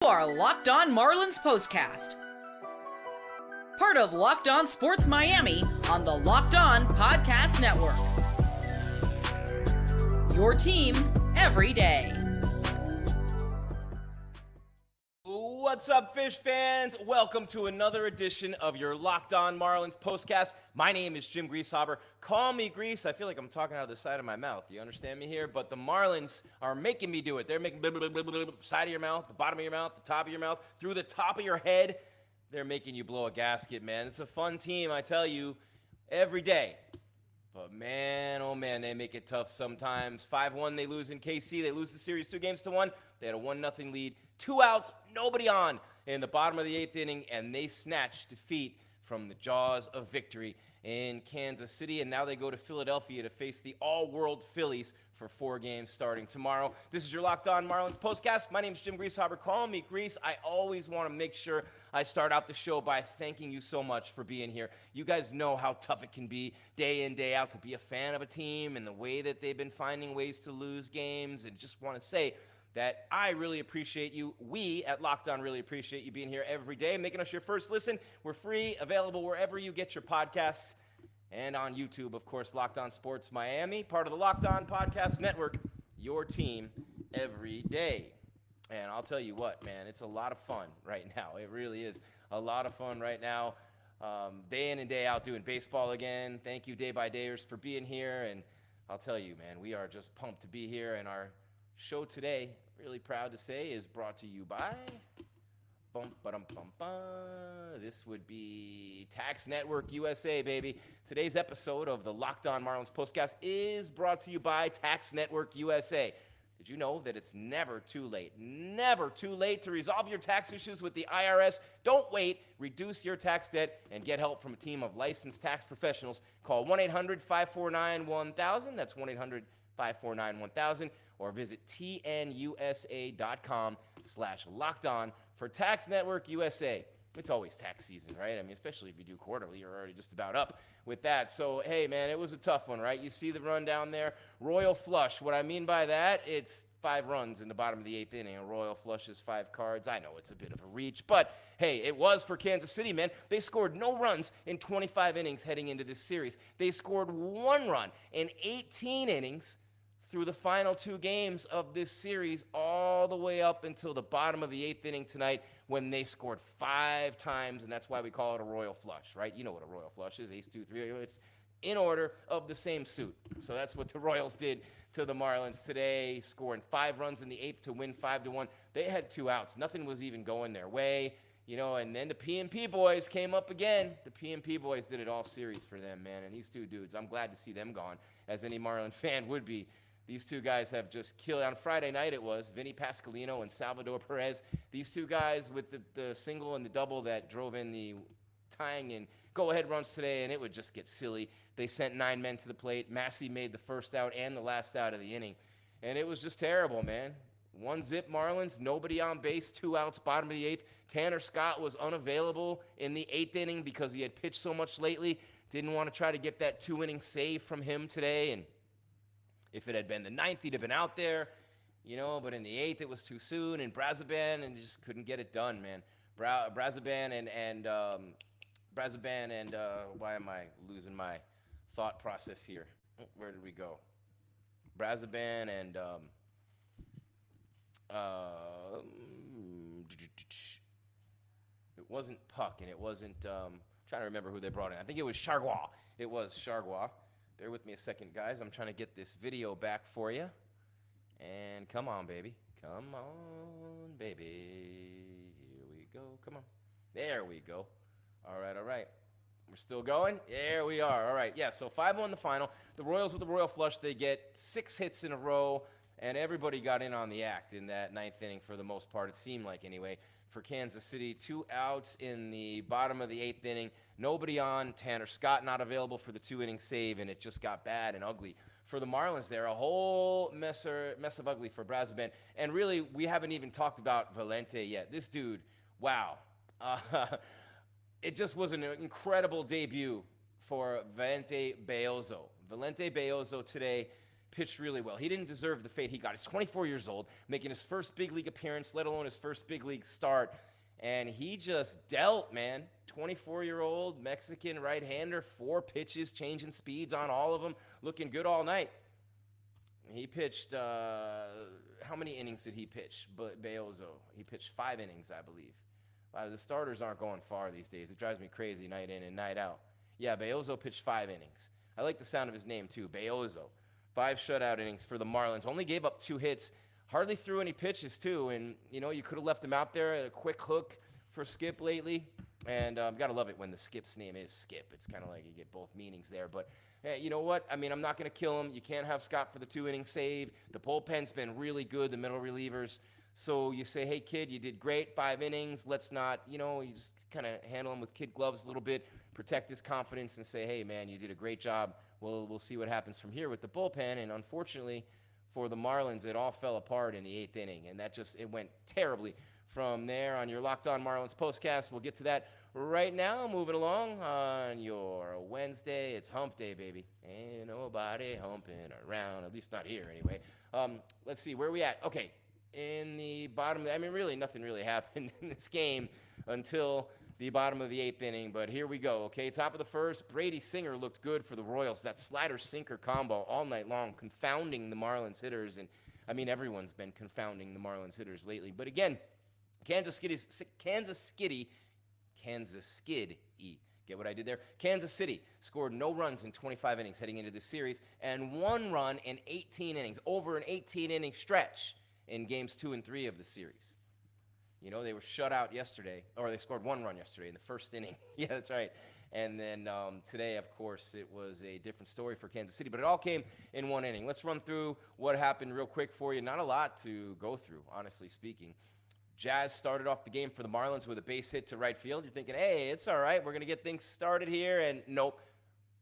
You are Locked On Marlins POSTCAST, part of Locked On Sports Miami on the Locked On Podcast Network. Your team every day. What's up, Fish fans? Welcome to another edition of your Locked On Marlins postcast. My name is Jim Grieshaber. Call me Gries. I feel like I'm talking out of the side of my mouth. You understand me here? But the Marlins are making me do it. They're making side of your mouth, the bottom of your mouth, the top of your mouth, through the top of your head. They're making you blow a gasket, man. It's a fun team, I tell you, every day. But man, oh man, they make it tough sometimes. 5-1, they lose in KC. They lose the series 2-1. They had a 1-0 lead. 2 outs, nobody on in the bottom of the 8th inning, and they snatch defeat from the jaws of victory in Kansas City. And now they go to Philadelphia to face the all-world Phillies for 4 games starting tomorrow. This is your Locked On Marlins postcast. My name is Jim Grieshaber. Call me Gries. I always want to make sure I start out the show by thanking you so much for being here. You guys know how tough it can be day in, day out to be a fan of a team and the way that they've been finding ways to lose games. And just want to say that I really appreciate you. We at Locked On really appreciate you being here every day, making us your first listen. We're free, available wherever you get your podcasts, and on YouTube, of course, Locked On Sports Miami, part of the Locked On Podcast Network, your team every day. And I'll tell you what, man, it's a lot of fun right now. It really is a lot of fun right now. Day in and day out doing baseball again. Thank you, Day by Dayers, for being here. And I'll tell you, man, we are just pumped to be here. And our show today, really proud to say, is brought to you by this would be Tax Network USA, baby. Today's episode of the Locked On Marlins postcast is brought to you by Tax Network USA. Did you know that it's never too late to resolve your tax issues with the IRS? Don't wait. Reduce your tax debt and get help from a team of licensed tax professionals. Call 1-800-549-1000. That's 1-800-549-1000. Or visit tnusa.com/lockedon for Tax Network USA. It's always tax season, right? I mean, especially if you do quarterly, you're already just about up with that. So, hey, man, it was a tough one, right? You see the run down there, royal flush. What I mean by that, it's 5 runs in the bottom of the 8th inning. A royal flush is 5 cards. I know it's a bit of a reach, but hey, it was for Kansas City, man. They scored no runs in 25 innings heading into this series. They scored 1 run in 18 innings through the final 2 games of this series, all the way up until the bottom of the 8th inning tonight when they scored 5 times, and that's why we call it a royal flush, right? You know what a royal flush is, ace, 2, 3, it's in order of the same suit. So that's what the Royals did to the Marlins today, scoring 5 runs in the 8th to win 5-1. They had 2 outs. Nothing was even going their way, you know, and then the P&P boys came up again. The P&P boys did it all series for them, man, and these 2 dudes, I'm glad to see them gone, as any Marlin fan would be. These 2 guys have just killed. On Friday night it was Vinnie Pasqualino and Salvador Perez. These 2 guys with the single and the double that drove in the tying and go-ahead runs today, and it would just get silly. They sent 9 men to the plate. Massey made the first out and the last out of the inning. And it was just terrible, man. 1-zip Marlins, nobody on base, 2 outs, bottom of the 8th. Tanner Scott was unavailable in the 8th inning because he had pitched so much lately. Didn't want to try to get that 2-inning save from him today, and if it had been the 9th, he'd have been out there, you know, but in the 8th, it was too soon, and Brazoban, and just couldn't get it done, man. Brazoban and why am I losing my thought process here? Where did we go? Brazoban and, it wasn't Puck, and it wasn't, trying to remember who they brought in. I think it was Chargois. It was Chargois. Bear with me a second, guys. I'm trying to get this video back for you. And come on, baby. Come on, baby. Here we go. Come on. There we go. All right. We're still going? There we are. All right. Yeah, so 5-1 the final. The Royals with the royal flush, they get 6 hits in a row, and everybody got in on the act in that 9th inning for the most part, it seemed like anyway. For Kansas City, 2 outs in the bottom of the 8th inning. Nobody on. Tanner Scott not available for the 2-inning save, and it just got bad and ugly for the Marlins there. A whole mess of ugly for Brazoban. And really, we haven't even talked about Valente yet. This dude, wow. It just was an incredible debut for Valente Beozo. Valente Beozo today pitched really well. He didn't deserve the fate he got. He's 24 years old, making his first big league appearance, let alone his first big league start. And he just dealt, man. 24-year-old Mexican right-hander, 4 pitches, changing speeds on all of them, looking good all night. He pitched, how many innings did he pitch? Beozo. He pitched 5 innings, I believe. The starters aren't going far these days. It drives me crazy night in and night out. Yeah, Beozo pitched 5 innings. I like the sound of his name, too, Beozo. 5 shutout innings for the Marlins. Only gave up 2 hits. Hardly threw any pitches, too. And, you know, you could have left him out there. A quick hook for Skip lately. And got to love it when the Skip's name is Skip. It's kind of like you get both meanings there. But, hey, you know what? I mean, I'm not going to kill him. You can't have Scott for the 2-inning save. The bullpen's been really good, the middle relievers. So you say, hey, kid, you did great, 5 innings. Let's not, you know, you just kind of handle him with kid gloves a little bit, protect his confidence and say, hey, man, you did a great job. We'll see what happens from here with the bullpen. And unfortunately for the Marlins, it all fell apart in the 8th inning. And that just, it went terribly from there on your Locked On Marlins postcast. We'll get to that right now. Moving along on your Wednesday. It's hump day, baby. Ain't nobody humping around, at least not here anyway. Let's see, where are we at? Okay. In the bottom, I mean, really, nothing really happened in this game until the bottom of the 8th inning, but here we go, okay? Top of the first, Brady Singer looked good for the Royals. That slider-sinker combo all night long, confounding the Marlins hitters, and, I mean, everyone's been confounding the Marlins hitters lately. But again, Kansas Skid, get what I did there? Kansas City scored no runs in 25 innings heading into this series, and 1 run in 18 innings, over an 18-inning stretch in games 2 and 3 of the series. You know, they were shut out yesterday, or they scored 1 run yesterday in the first inning. Yeah, that's right. And then today, of course, it was a different story for Kansas City, but it all came in 1 inning. Let's run through what happened real quick for you. Not a lot to go through, honestly speaking. Jazz started off the game for the Marlins with a base hit to right field. You're thinking, hey, it's all right. We're going to get things started here. And nope,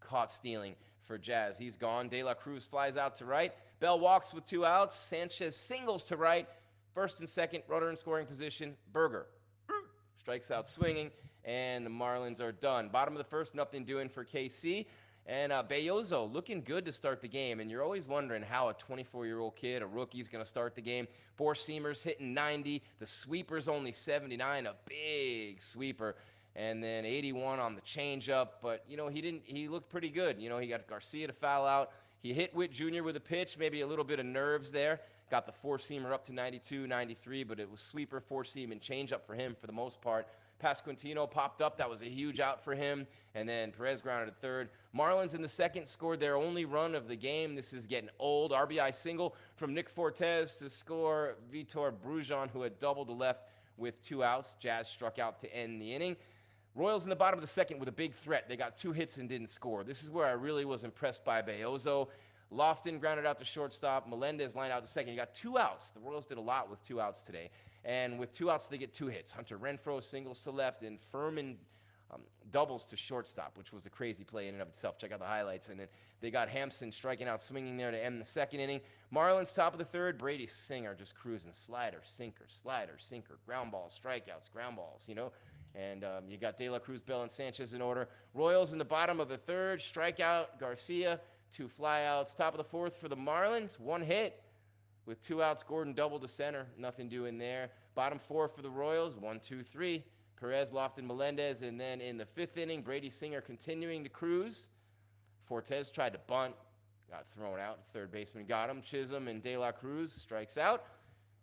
caught stealing for Jazz. He's gone. De La Cruz flies out to right. Bell walks with 2 outs. Sanchez singles to right. First and second, runner in scoring position. Berger strikes out swinging, and the Marlins are done. Bottom of the first, nothing doing for KC. And Beozo looking good to start the game. And you're always wondering how a 24-year-old kid, a rookie, is going to start the game. 4 seamers hitting 90. The sweeper's only 79, a big sweeper. And then 81 on the changeup. But, you know, he looked pretty good. You know, he got Garcia to foul out. He hit Witt Jr. with a pitch, maybe a little bit of nerves there. Got the 4-seamer up to 92, 93, but it was sweeper, 4-seam, and changeup for him for the most part. Pasqualino popped up. That was a huge out for him. And then Perez grounded to third. Marlins in the second scored their only run of the game. This is getting old. RBI single from Nick Fortes to score Vitor Brujan, who had doubled to left with 2 outs. Jazz struck out to end the inning. Royals in the bottom of the second with a big threat. They got 2 hits and didn't score. This is where I really was impressed by Beozo. Lofton grounded out to shortstop. Melendez lined out to second. You got 2 outs. The Royals did a lot with 2 outs today. And with 2 outs, they get 2 hits. Hunter Renfroe singles to left, and Furman doubles to shortstop, which was a crazy play in and of itself. Check out the highlights. And then they got Hampson striking out, swinging there to end the second inning. Marlins top of the third. Brady Singer just cruising. Slider, sinker, ground balls, strikeouts, ground balls, you know. And you got De La Cruz, Bell, and Sanchez in order. Royals in the bottom of the third. Strikeout, Garcia. 2 flyouts. Top of the fourth for the Marlins. 1 hit with 2 outs. Gordon double to center. Nothing doing there. Bottom 4 for the Royals. 1, 2, 3. Perez, Lofton, Melendez. And then in the 5th inning, Brady Singer continuing to cruise. Fortes tried to bunt. Got thrown out. Third baseman got him. Chisholm and De La Cruz strikes out.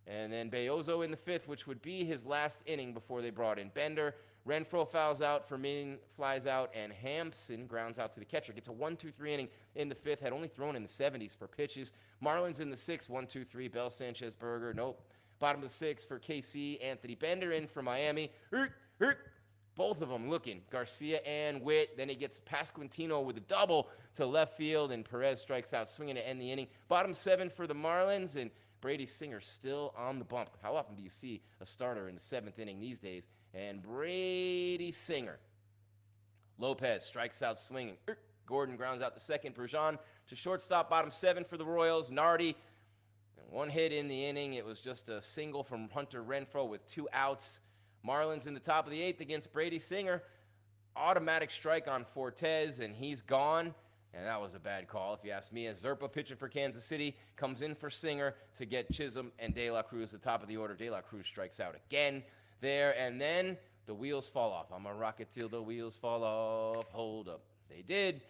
And then Beozo in the 5th, which would be his last inning before they brought in Bender. Renfroe fouls out, Fermin flies out, and Hampson grounds out to the catcher. Gets a 1-2-3 inning in the 5th. Had only thrown in the 70s for pitches. Marlins in the 6th, 1-2-3. Bell, Sanchez, Berger. Nope. Bottom of the 6th for KC. Anthony Bender in for Miami. Both of them looking. Garcia and Witt. Then he gets Pasqualino with a double to left field, and Perez strikes out swinging to end the inning. Bottom 7 for the Marlins, and Brady Singer still on the bump. How often do you see a starter in the 7th inning these days? And Brady Singer. Lopez strikes out swinging. Gordon grounds out the second. Brujan to shortstop. Bottom 7 for the Royals. Nardi. 1 hit in the inning. It was just a single from Hunter Renfroe with 2 outs. Marlins in the top of the 8th against Brady Singer. Automatic strike on Fortes, and he's gone. And that was a bad call, if you ask me. As Zerpa pitching for Kansas City comes in for Singer to get Chisholm and De La Cruz, the top of the order. De La Cruz strikes out again there, and then the wheels fall off. I'm a rocket till the wheels fall off. Hold up. They did.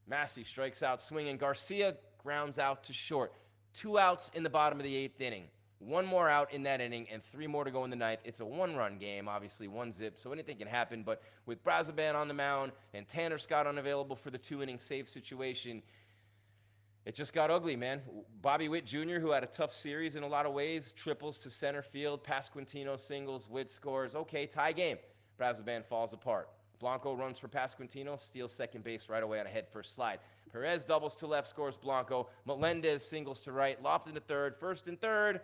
Massey strikes out swinging. Garcia grounds out to short. 2 outs in the bottom of the 8th inning. 1 more out in that inning and 3 more to go in the 9th. It's a 1-run game, obviously 1-zip, so anything can happen. But with Brazoban on the mound and Tanner Scott unavailable for the 2-inning save situation, it just got ugly, man. Bobby Witt Jr., who had a tough series in a lot of ways, triples to center field. Pasqualino singles. Witt scores. Okay, tie game. Brazoban falls apart. Blanco runs for Pasqualino, steals second base right away on a head-first slide. Perez doubles to left, scores Blanco. Melendez singles to right, lofted to third, first and third.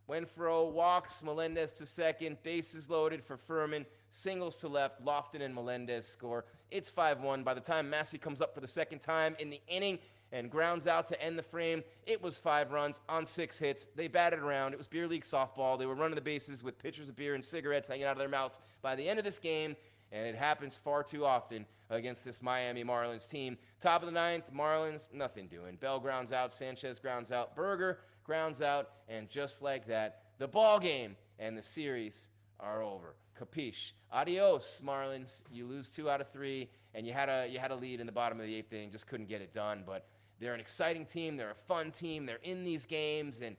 Wenfro walks Melendez to second, bases loaded for Furman, singles to left, Lofton and Melendez score. It's 5-1. By the time Massey comes up for the second time in the inning and grounds out to end the frame, it was 5 runs on 6 hits. They batted around. It was beer league softball. They were running the bases with pitchers of beer and cigarettes hanging out of their mouths by the end of this game, and it happens far too often against this Miami Marlins team. Top of the 9th, Marlins, nothing doing. Bell grounds out, Sanchez grounds out, Berger grounds out, and just like that, the ball game and the series are over. Capiche. Adios, Marlins. You lose 2 out of 3, and you had a lead in the bottom of the 8th inning, just couldn't get it done. But they're an exciting team. They're a fun team. They're in these games, and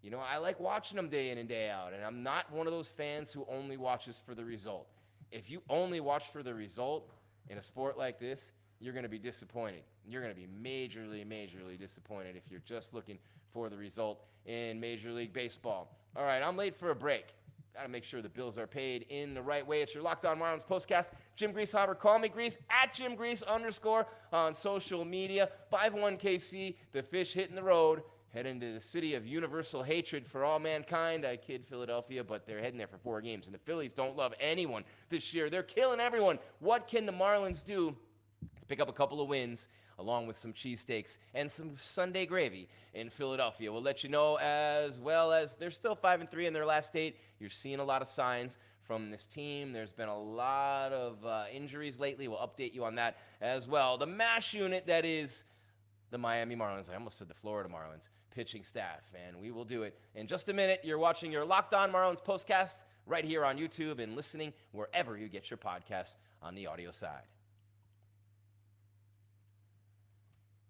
you know I like watching them day in and day out. And I'm not one of those fans who only watches for the result. If you only watch for the result in a sport like this, you're going to be disappointed. You're going to be majorly disappointed if you're just looking for the result in Major League Baseball. All right, I'm late for a break. Got to make sure the bills are paid in the right way. It's your Locked On Marlins postcast. Jim Grieshaber, call me Gries, at Jim Gries _ on social media. 5-1 KC, the fish hitting the road, heading to the city of universal hatred for all mankind. I kid Philadelphia, but they're heading there for 4 games. And the Phillies don't love anyone this year. They're killing everyone. What can the Marlins do to pick up a couple of wins, along with some cheesesteaks and some Sunday gravy in Philadelphia? We'll let you know, as well as they're still 5-3 in their last 8. You're seeing a lot of signs from this team. There's been a lot of injuries lately. We'll update you on that as well. The MASH unit that is the Miami Marlins, I almost said the Florida Marlins, pitching staff, and we will do it in just a minute. You're watching your Locked On Marlins postcast right here on YouTube and listening wherever you get your podcasts on the audio side.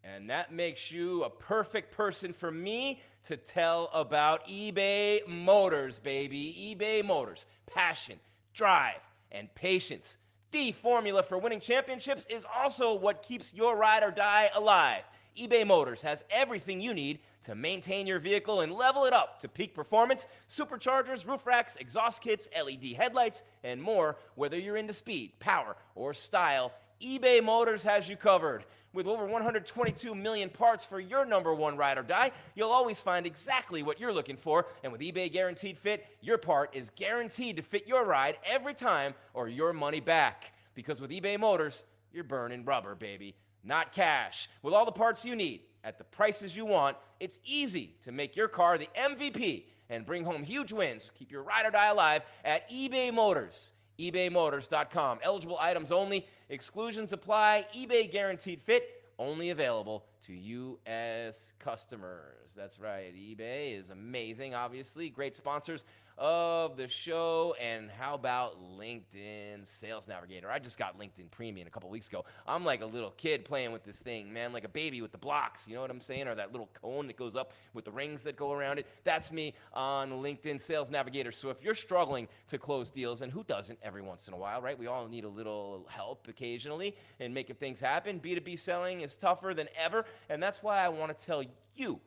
And that makes you a perfect person for me to tell about eBay Motors, baby. eBay Motors. Passion, drive, and patience. The formula for winning championships is also what keeps your ride or die alive. eBay Motors has everything you need to maintain your vehicle and level it up to peak performance: superchargers, roof racks, exhaust kits, LED headlights, and more. Whether you're into speed, power, or style, eBay Motors has you covered. With over 122 million parts for your number one ride or die, you'll always find exactly what you're looking for. And with eBay Guaranteed Fit, your part is guaranteed to fit your ride every time or your money back. Because with eBay Motors, you're burning rubber, baby, not cash. With all the parts you need at the prices you want, it's easy to make your car the MVP and bring home huge wins. Keep your ride or die alive at eBay Motors. ebaymotors.com. Eligible items only. Exclusions apply. eBay Guaranteed Fit. Only available to U.S. customers. That's right. eBay is amazing, obviously. Great sponsors of the show. And how about LinkedIn Sales Navigator? I just got LinkedIn Premium a couple weeks ago. I'm like a little kid playing with this thing, man, like a baby with the blocks. You know what I'm saying? Or that little cone that goes up with the rings that go around it. That's me on LinkedIn Sales Navigator. So if you're struggling to close deals, and who doesn't every once in a while, right? We all need a little help occasionally in making things happen. B2B selling is tougher than ever, and that's why I want to tell you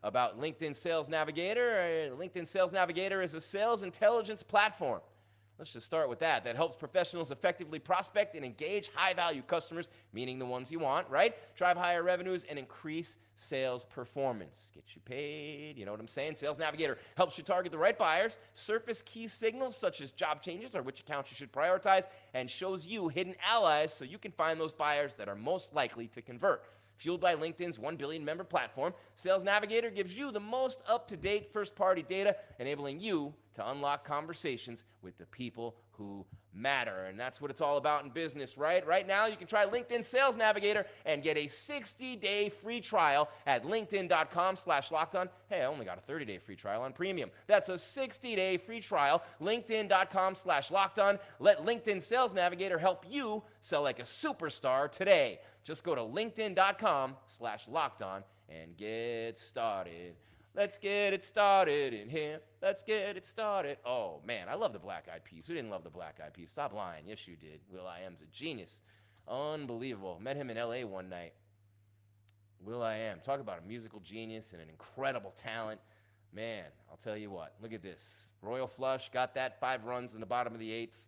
about LinkedIn Sales Navigator. LinkedIn Sales Navigator is a sales intelligence platform. Let's just start with that. That helps professionals effectively prospect and engage high-value customers, meaning the ones you want, right? Drive higher revenues and increase sales performance. Get you paid, you know what I'm saying? Sales Navigator helps you target the right buyers, surface key signals such as job changes or which accounts you should prioritize, and shows you hidden allies so you can find those buyers that are most likely to convert. Fueled by LinkedIn's 1 billion member platform, Sales Navigator gives you the most up-to-date first-party data, enabling you to unlock conversations with the people who matter. And that's what it's all about in business, right? Right now, you can try LinkedIn Sales Navigator and get a 60-day free trial at linkedin.com/lockedon. Hey, I only got a 30-day free trial on premium. That's a 60-day free trial, linkedin.com/lockedon. Let LinkedIn Sales Navigator help you sell like a superstar today. Just go to linkedin.com/lockedon and get started. Let's get it started in here. Let's get it started. Oh, man, I love the Black Eyed Peas. Who didn't love the Black Eyed Peas? Stop lying. Yes, you did. will.i.am's a genius. Unbelievable. Met him in L.A. one night. will.i.am. Talk about a musical genius and an incredible talent. Man, I'll tell you what. Look at this. Royal flush. Got that 5 runs in the bottom of the 8th.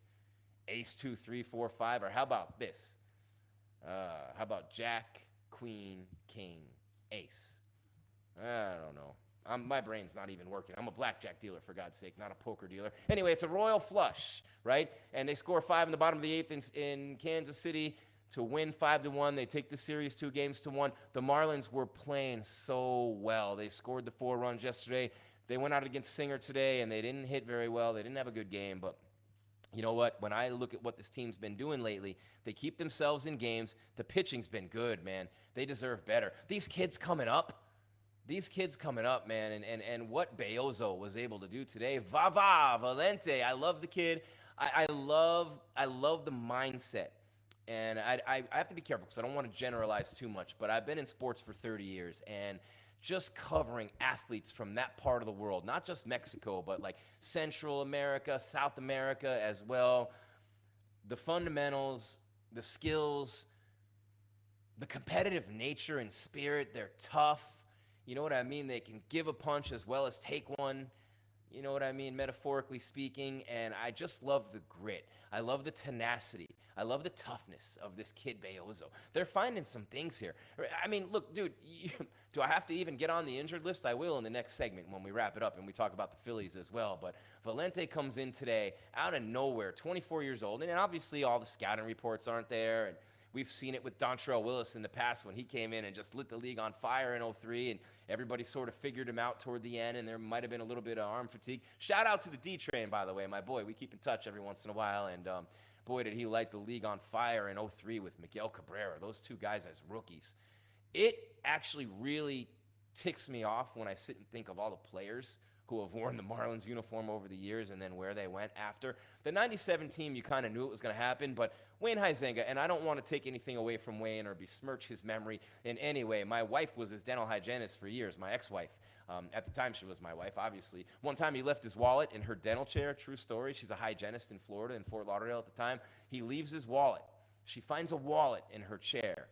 Ace 2, 3, 4, 5. Or how about this? How about Jack, Queen, King, Ace? I don't know. My brain's not even working. I'm a blackjack dealer, for God's sake, not a poker dealer. Anyway, it's a royal flush, right? And they score 5 in the bottom of the 8th in Kansas City to win 5-1. They take the series 2-1. The Marlins were playing so well. They scored the 4 runs yesterday. They went out against Singer today, and they didn't hit very well. They didn't have a good game, but you know what? When I look at what this team's been doing lately, they keep themselves in games. The pitching's been good, man. They deserve better. These kids coming up, man, and what Beozo was able to do today. Valente. I love the kid. I love the mindset. And I have to be careful because I don't want to generalize too much, but I've been in sports for 30 years, and just covering athletes from that part of the world, not just Mexico, but like Central America, South America as well. The fundamentals, the skills, the competitive nature and spirit, they're tough. You know what I mean? They can give a punch as well as take one. You know what I mean, metaphorically speaking. And I just love the grit. I love the tenacity. I love the toughness of this kid Beozo. They're finding some things here. I mean, look, dude, do I have to even get on the injured list? I will in the next segment when we wrap it up and we talk about the Phillies as well. But Valente comes in today out of nowhere, 24 years old. And obviously all the scouting reports aren't there. And we've seen it with Dontrelle Willis in the past when he came in and just lit the league on fire in 03, and everybody sort of figured him out toward the end, and there might have been a little bit of arm fatigue. Shout out to the D-Train, by the way, my boy. We keep in touch every once in a while, and boy, did he light the league on fire in 03 with Miguel Cabrera, those two guys as rookies. It actually really ticks me off when I sit and think of all the players who have worn the Marlins uniform over the years and then where they went after. The 97 team, you kind of knew it was going to happen, but Wayne Huizenga, and I don't want to take anything away from Wayne or besmirch his memory in any way. My wife was his dental hygienist for years, my ex-wife. At the time, she was my wife, obviously. One time, he left his wallet in her dental chair. True story. She's a hygienist in Florida, in Fort Lauderdale at the time. He leaves his wallet. She finds a wallet in her chair,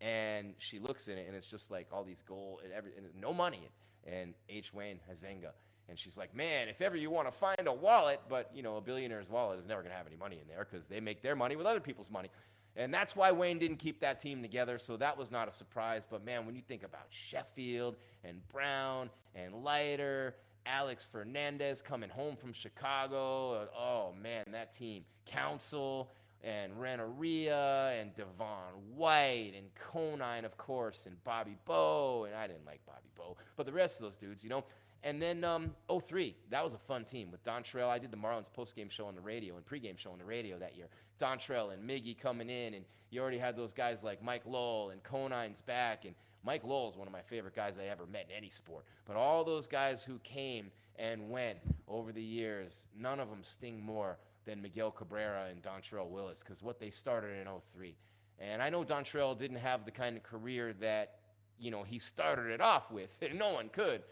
and she looks in it, and it's just like all these gold and no money, and H. Wayne Huizenga. And she's like, man, if ever you want to find a wallet, but, you know, a billionaire's wallet is never going to have any money in there because they make their money with other people's money. And that's why Wayne didn't keep that team together, so that was not a surprise. But, man, when you think about Sheffield and Brown and Leiter, Alex Fernandez coming home from Chicago, oh, man, that team. Council and Renneria and Devon White and Conine, of course, and Bobby Bowe. And I didn't like Bobby Bowe, but the rest of those dudes, you know. And then 03, that was a fun team with Dontrelle. I did the Marlins postgame show on the radio and pregame show on the radio that year. Dontrelle and Miggy coming in, and you already had those guys like Mike Lowell and Conine's back. And Mike Lowell is one of my favorite guys I ever met in any sport. But all those guys who came and went over the years, none of them sting more than Miguel Cabrera and Dontrelle Willis, because what they started in 03. And I know Dontrelle didn't have the kind of career that, you know, he started it off with, and no one could.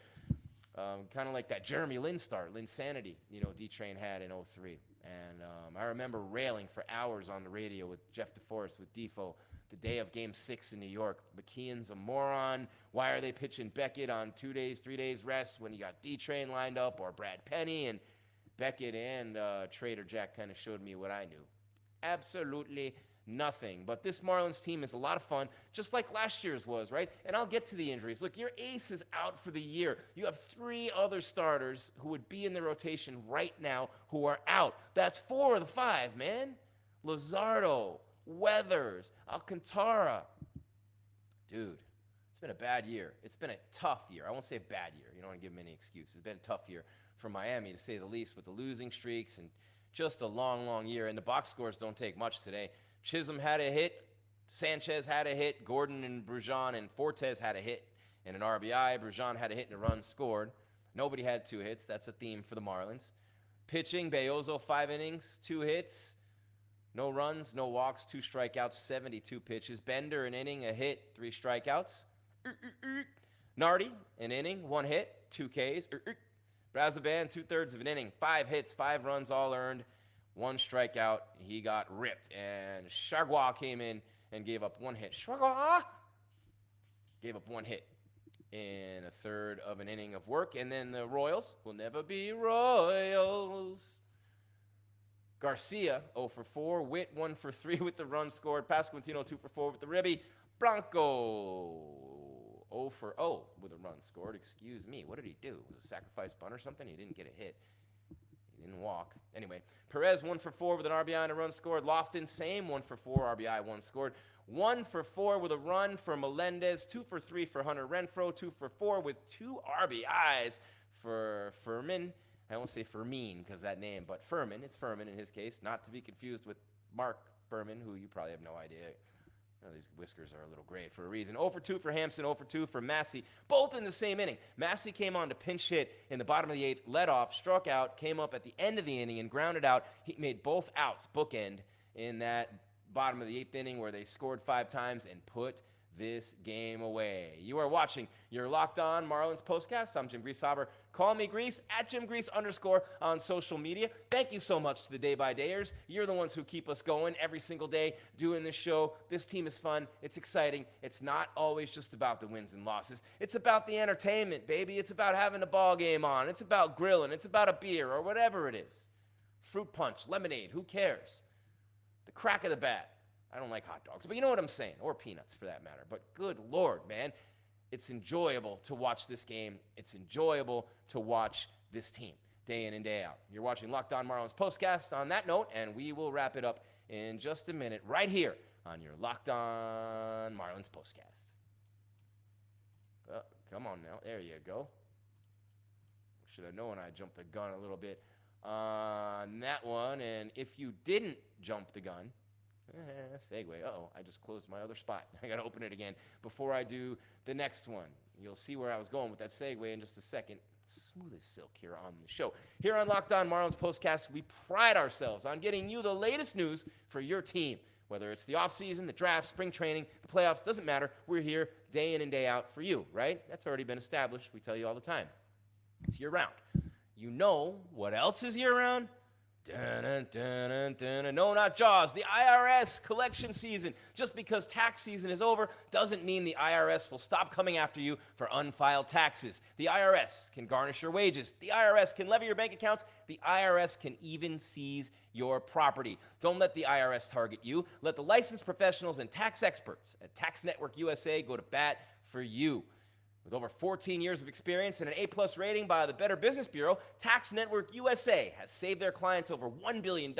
Kind of like that Jeremy Lin start, Linsanity, you know, D-Train had in 03. And I remember railing for hours on the radio with Jeff DeForest, with Defo, the day of Game 6 in New York. McKeon's a moron. Why are they pitching Beckett on 2 days, 3 days rest when you got D-Train lined up, or Brad Penny? And Beckett and Trader Jack kind of showed me what I knew. Absolutely nothing. But this Marlins team is a lot of fun, just like last year's was, right? And I'll get to the injuries. Look, your ace is out for the year. You have 3 other starters who would be in the rotation right now who are out. That's 4 of the 5, man. Luzardo, Weathers, Alcantara. Dude, it's been a bad year. It's been a tough year. I won't say a bad year. You don't want to give him any excuse. It's been a tough year for Miami, to say the least, with the losing streaks and just a long, long year. And the box scores don't take much today. Chisholm had a hit. Sanchez had a hit. Gordon and Brujan and Fortes had a hit and an RBI. Brujan had a hit and a run scored. Nobody had 2 hits. That's a theme for the Marlins. Pitching, Beozo, 5 innings, 2 hits. No runs, no walks, 2 strikeouts, 72 pitches. Bender, an inning, a hit, 3 strikeouts. Nardi, an inning, 1 hit, 2 Ks. Brazoban, 2/3 of an inning, 5 hits, 5 runs, all earned, 1 strikeout. He got ripped. And Chargois came in and gave up 1 hit. Chargois gave up 1 hit in a third of an inning of work. And then the Royals will never be Royals. Garcia, 0 for 4. Witt, 1 for 3 with the run scored. Pasqualino, 2 for 4 with the ribby. Blanco, 0 for 0 with a run scored. Excuse me. What did he do? Was it a sacrifice bunt or something? He didn't get a hit. He didn't walk. Anyway, Perez, 1 for 4 with an RBI and a run scored. Lofton, same, 1 for 4, RBI, 1 scored. 1 for 4 with a run for Melendez. 2 for 3 for Hunter Renfroe. 2 for 4 with 2 RBIs for Furman. I won't say Fermin because that name, but Furman. It's Furman in his case, not to be confused with Mark Furman, who you probably have no idea. These whiskers are a little gray for a reason. 0 for 2 for Hampson, 0 for 2 for Massey, both in the same inning. Massey came on to pinch hit in the bottom of the 8th, led off, struck out, came up at the end of the inning and grounded out. He made both outs, bookend, in that bottom of the 8th inning where they scored 5 times and put this game away. You are watching your Locked On Marlins postcast. I'm Jim Grieshaber. Call me Gries, at @JimGries_ on social media. Thank you so much to the day-by-dayers. You're the ones who keep us going every single day doing this show. This team is fun. It's exciting. It's not always just about the wins and losses. It's about the entertainment, baby. It's about having a ball game on. It's about grilling. It's about a beer or whatever it is. Fruit punch, lemonade, who cares? The crack of the bat. I don't like hot dogs, but you know what I'm saying, or peanuts for that matter. But good Lord, man, it's enjoyable to watch this game. It's enjoyable to watch this team day in and day out. You're watching Locked On Marlins postcast on that note, and we will wrap it up in just a minute right here on your Locked On Marlins postcast. Oh, come on now. There you go. Should have known I jumped the gun a little bit on that one. And if you didn't jump the gun, segue. Uh-oh, I just closed my other spot. I got to open it again before I do the next one. You'll see where I was going with that segue in just a second. Smooth as silk here on the show. Here on Locked On Marlins Postcast, we pride ourselves on getting you the latest news for your team. Whether it's the offseason, the draft, spring training, the playoffs, doesn't matter. We're here day in and day out for you, right? That's already been established. We tell you all the time. It's year-round. You know what else is year-round? No, not Jaws. The IRS collection season. Just because tax season is over doesn't mean the IRS will stop coming after you for unfiled taxes. The IRS can garnish your wages. The IRS can levy your bank accounts. The IRS can even seize your property. Don't let the IRS target you. Let the licensed professionals and tax experts at Tax Network USA go to bat for you. With over 14 years of experience and an A+ rating by the Better Business Bureau, Tax Network USA has saved their clients over $1 billion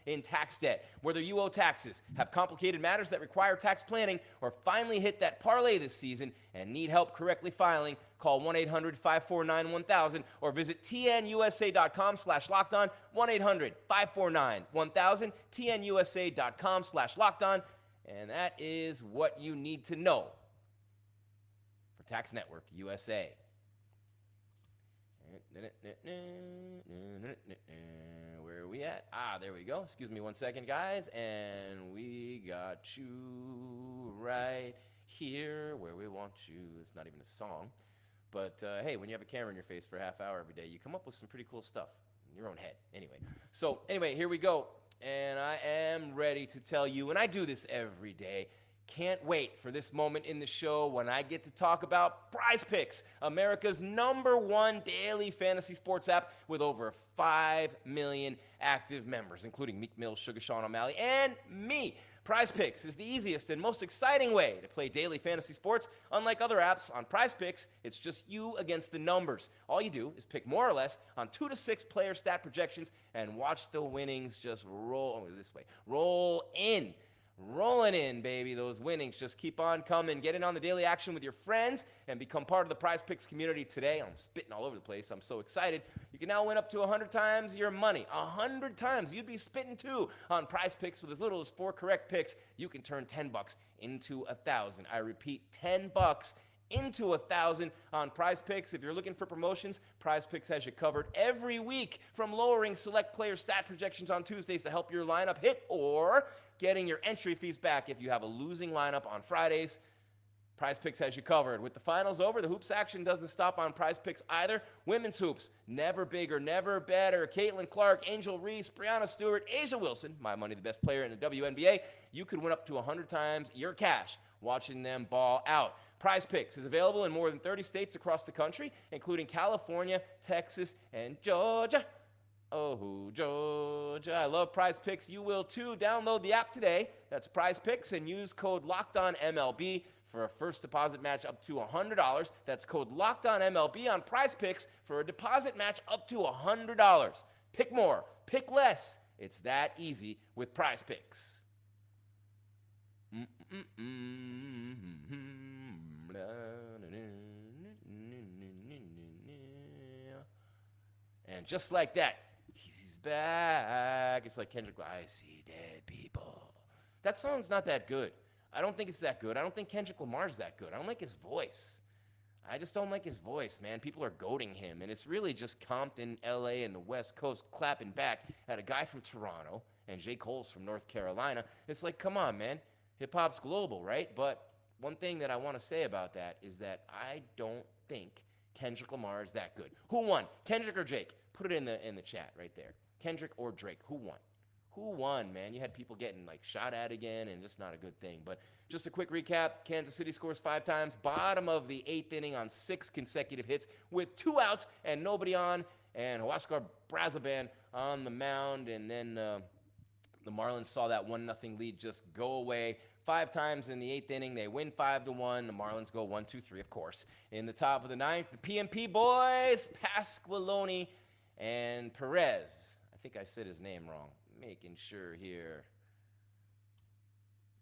in tax debt. Whether you owe taxes, have complicated matters that require tax planning, or finally hit that parlay this season and need help correctly filing, call 1-800-549-1000 or visit tnusa.com/lockedon, 1-800-549-1000, tnusa.com/lockedon, and that is what you need to know. Tax Network USA. Where are we at? There we go. Excuse me one second, guys. And we got you right here where we want you. It's not even a song. But, hey, when you have a camera in your face for a half hour every day, you come up with some pretty cool stuff in your own head. Anyway, here we go. And I am ready to tell you, and I do this every day, can't wait for this moment in the show when I get to talk about Prize Picks, America's #1 daily fantasy sports app with over 5 million active members, including Meek Mill, Sugar Sean O'Malley, and me. Prize Picks is the easiest and most exciting way to play daily fantasy sports. Unlike other apps, on Prize Picks, it's just you against the numbers. All you do is pick more or less on 2 to 6 player stat projections and watch the winnings just roll in. rolling in, baby. Those winnings just keep on coming. Get in on the daily action with your friends and become part of the Prize Picks community today. I'm spitting all over the place. I'm so excited. You can now win up to 100 times your money. 100 times. You'd be spitting too on Prize Picks with as little as 4 correct picks. You can turn $10 into $1,000. I repeat, $10 into $1,000 on Prize Picks. If you're looking for promotions, Prize Picks has you covered every week, from lowering select player stat projections on Tuesdays to help your lineup hit, or getting your entry fees back if you have a losing lineup on Fridays. Prize Picks has you covered. With the finals over, the hoops action doesn't stop on Prize Picks either. Women's hoops, never bigger, never better. Caitlin Clark, Angel Reese, Brianna Stewart, Asia Wilson, my money the best player in the WNBA. You could win up to 100 times your cash watching them ball out. Prize Picks is available in more than 30 states across the country, including California, Texas, and Georgia. Oh, Georgia. I love Prize Picks. You will too. Download the app today. That's Prize Picks, and use code LOCKEDONMLB for a first deposit match up to $100. That's code LOCKEDONMLB on Prize Picks for a deposit match up to $100. Pick more. Pick less. It's that easy with Prize Picks. And just like that, he's back. It's like Kendrick, I see dead people. That song's not that good. I don't think it's that good. I don't think Kendrick Lamar's that good. I don't like his voice. I just don't like his voice, man. People are goating him, and it's really just Compton, L.A., and the West Coast clapping back at a guy from Toronto, and J. Cole's from North Carolina. It's like, come on, man. Hip-hop's global, right? But one thing that I want to say about that is that I don't think Kendrick Lamar is that good. Who won? Kendrick or Drake? Put it in the chat right there. Kendrick or Drake? Who won? Who won, man? You had people getting like shot at again, and just not a good thing. But just a quick recap. Kansas City scores 5 times. Bottom of the 8th inning on 6 consecutive hits with 2 outs and nobody on. And Huascar Brazoban on the mound. And then the Marlins saw that 1-0 lead just go away. 5 times in the 8th inning. They win 5-1. The Marlins go 1-2-3, of course. In the top of the 9th, the PMP boys, Pasqualino and Perez. I think I said his name wrong. Making sure here.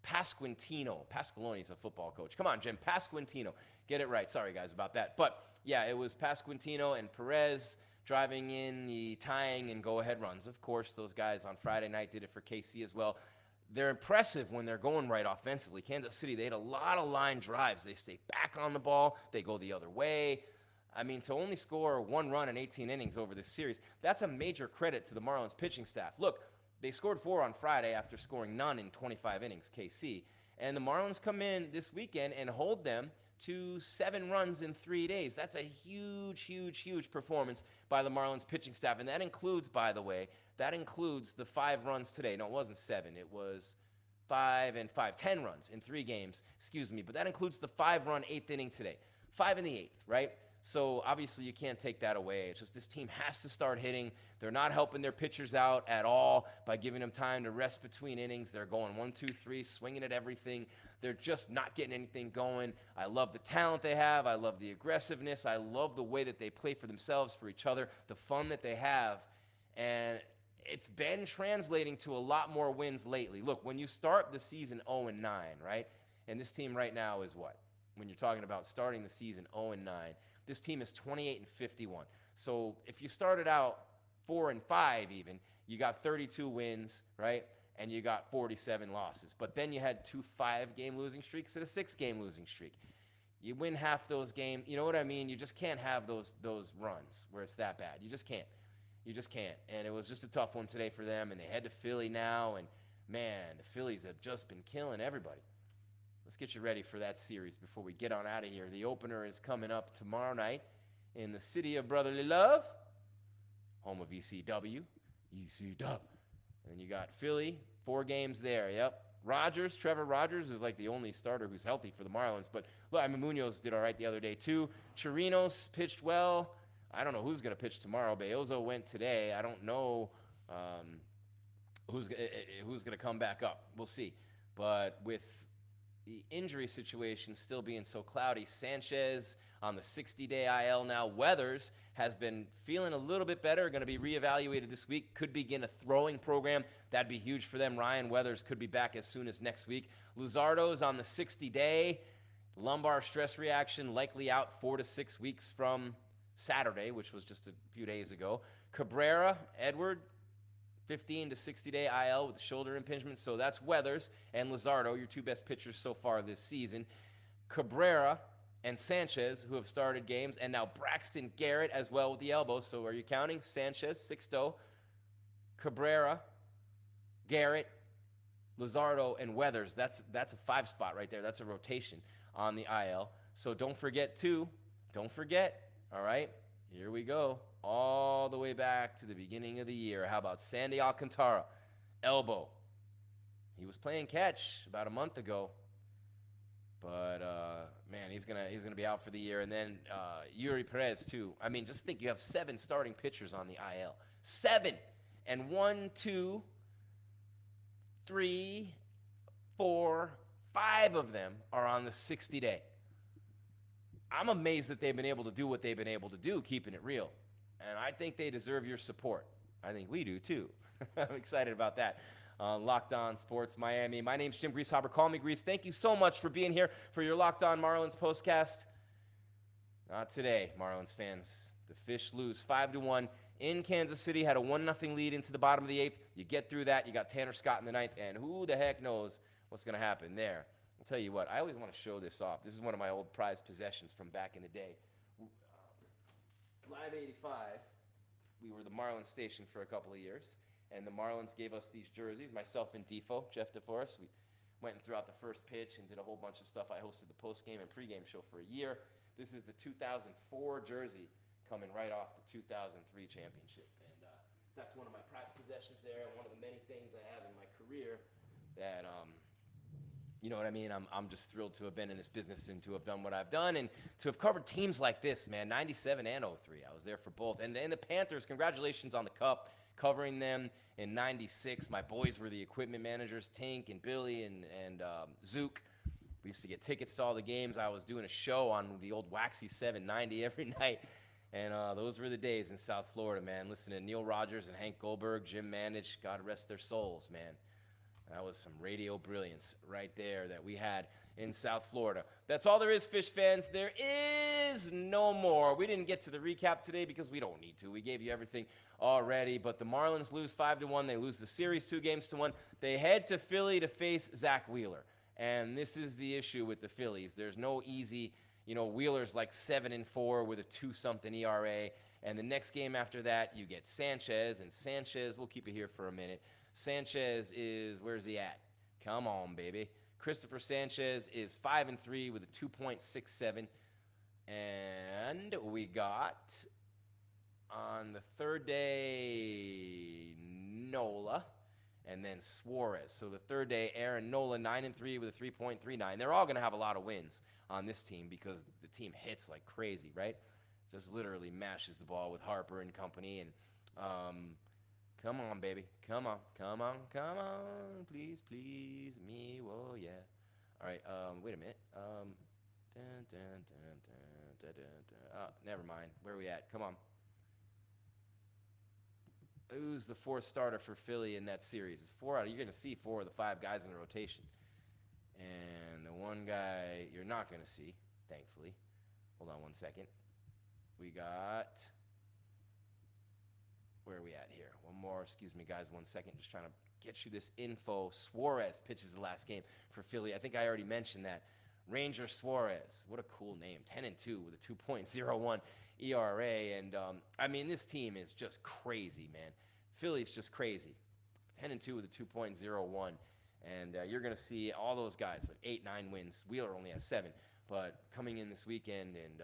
Pasqualino's a football coach. Come on, Jim. Pasqualino. Get it right. Sorry, guys, about that. But, yeah, it was Pasqualino and Perez driving in the tying and go-ahead runs. Of course, those guys on Friday night did it for KC as well. They're impressive when they're going right offensively. Kansas City, they had a lot of line drives. They stay back on the ball. They go the other way. I mean, to only score 1 run in 18 innings over this series, that's a major credit to the Marlins pitching staff. Look, they scored 4 on Friday after scoring none in 25 innings, KC. And the Marlins come in this weekend and hold them to 7 runs in 3 days. That's a huge, huge, huge performance by the Marlins pitching staff. And that includes, by the way, the 5 runs today. No, it wasn't 7. It was 5 and 5. 10 runs in 3 games, excuse me. But that includes the 5-run 8th inning today. 5 in the 8th, right? So obviously you can't take that away. It's just this team has to start hitting. They're not helping their pitchers out at all by giving them time to rest between innings. They're going 1, 2, 3, swinging at everything. They're just not getting anything going. I love the talent they have. I love the aggressiveness. I love the way that they play for themselves, for each other, the fun that they have. And it's been translating to a lot more wins lately. Look, when you start the season 0-9, right? And this team right now is what? When you're talking about starting the season 0-9, this team is 28-51. So if you started out 4-5 even, you got 32 wins, right? And you got 47 losses. But then you had 2 5-game losing streaks and a 6-game losing streak. You win half those games. You know what I mean? You just can't have those runs where it's that bad. You just can't. You just can't. And it was just a tough one today for them. And they head to Philly now. And, man, the Phillies have just been killing everybody. Let's get you ready for that series before we get on out of here. The opener is coming up tomorrow night in the city of brotherly love, home of ECW. And then you got Philly, 4 games there. Yep. Trevor Rogers is like the only starter who's healthy for the Marlins. But look, I mean, Munoz did all right the other day too. Chirinos pitched well. I don't know who's going to pitch tomorrow. Beozo went today. I don't know who's going to come back up. We'll see. But with the injury situation still being so cloudy, Sanchez on the 60-day IL now. Weathers has been feeling a little bit better, going to be reevaluated this week, could begin a throwing program. That'd be huge for them. Ryan Weathers could be back as soon as next week. Luzardo's on the 60-day. Lumbar stress reaction, likely out 4 to 6 weeks from Saturday, which was just a few days ago. Cabrera, Edward, 15 to 60-day IL with the shoulder impingement. So that's Weathers and Luzardo, your two best pitchers so far this season. Cabrera and Sanchez, who have started games, and now Braxton Garrett as well with the elbow. So are you counting? Sanchez, Sixto, Cabrera, Garrett, Luzardo, and Weathers. That's a 5 spot right there. That's a rotation on the IL. So don't forget, all right? Here we go. All the way back to the beginning of the year. How about Sandy Alcantara? Elbow. He was playing catch about a month ago. But, man, he's gonna be out for the year. And then Yuri Perez, too. I mean, just think you have 7 starting pitchers on the IL. 7! And 1, 2, 3, 4, 5 of them are on the 60-day. I'm amazed that they've been able to do what they've been able to do, keeping it real. And I think they deserve your support. I think we do, too. I'm excited about that. Locked On Sports Miami. My name's Jim Grieshaber. Call me Gries. Thank you so much for being here for your Locked On Marlins postcast. Not today, Marlins fans. The Fish lose 5-1 in Kansas City. Had a 1-0 lead into the bottom of the 8th. You get through that. You got Tanner Scott in the 9th. And who the heck knows what's going to happen there. I'll tell you what, I always want to show this off. This is one of my old prized possessions from back in the day. Live 85, we were the Marlins station for a couple of years, and the Marlins gave us these jerseys, myself and Jeff DeForest. We went and threw out the first pitch and did a whole bunch of stuff. I hosted the post-game and pre-game show for a year. This is the 2004 jersey coming right off the 2003 championship. And that's one of my prized possessions there, and one of the many things I have in my career that, you know what I mean? I'm just thrilled to have been in this business and to have done what I've done and to have covered teams like this, man, 97 and 03. I was there for both. And the Panthers, congratulations on the Cup, covering them in 96. My boys were the equipment managers, Tink and Billy and Zook. We used to get tickets to all the games. I was doing a show on the old Waxy 790 every night. And those were the days in South Florida, man. Listening to Neil Rogers and Hank Goldberg, Jim Mandich, God rest their souls, man. That was some radio brilliance right there that we had in South Florida. That's all there is, Fish fans. There is no more. We didn't get to the recap today because we don't need to. We gave you everything already. But the Marlins lose 5-1. They lose the series 2-1. They head to Philly to face Zach Wheeler. And this is the issue with the Phillies. There's no easy, Wheeler's like 7-4 with a 2-something ERA. And the next game after that, you get Sanchez. And Sanchez, we'll keep it here for a minute. Sanchez is, where's he at? Come on, baby. Christopher Sanchez is 5-3 with a 2.67. And we got, on the third day, Nola, and then Suarez. So the third day, Aaron Nola, 9-3 with a 3.39. They're all going to have a lot of wins on this team because the team hits like crazy, right? Just literally mashes the ball with Harper and company. And, come on, baby. Come on. Please, me. Whoa, yeah. All right, wait a minute. Never mind. Where are we at? Come on. Who's the 4th starter for Philly in that series? You're going to see 4 of the 5 guys in the rotation. And the one guy you're not going to see, thankfully. Hold on one second. We got... Where are we at here? One more. Excuse me, guys. 1 second. Just trying to get you this info. Suarez pitches the last game for Philly. I think I already mentioned that. Ranger Suarez. What a cool name. 10-2 with a 2.01 ERA. And, this team is just crazy, man. Philly's just crazy. 10-2 with a 2.01. And you're going to see all those guys, like 8-9 wins. Wheeler only has 7. But coming in this weekend, and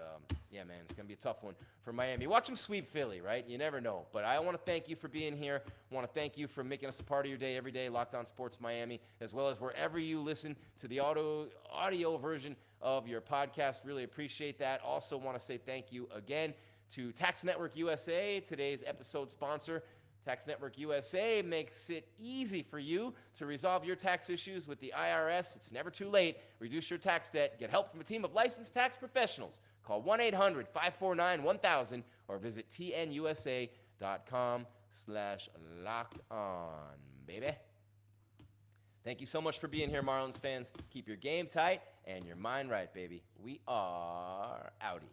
yeah, man, it's going to be a tough one for Miami. Watch them sweep Philly, right? You never know. But I want to thank you for being here. I want to thank you for making us a part of your day every day, Locked On Sports Miami, as well as wherever you listen to the audio version of your podcast. Really appreciate that. Also want to say thank you again to Tax Network USA, today's episode sponsor. Tax Network USA makes it easy for you to resolve your tax issues with the IRS. It's never too late. Reduce your tax debt. Get help from a team of licensed tax professionals. Call 1-800-549-1000 or visit tnusa.com/lockedon, baby. Thank you so much for being here, Marlins fans. Keep your game tight and your mind right, baby. We are outie.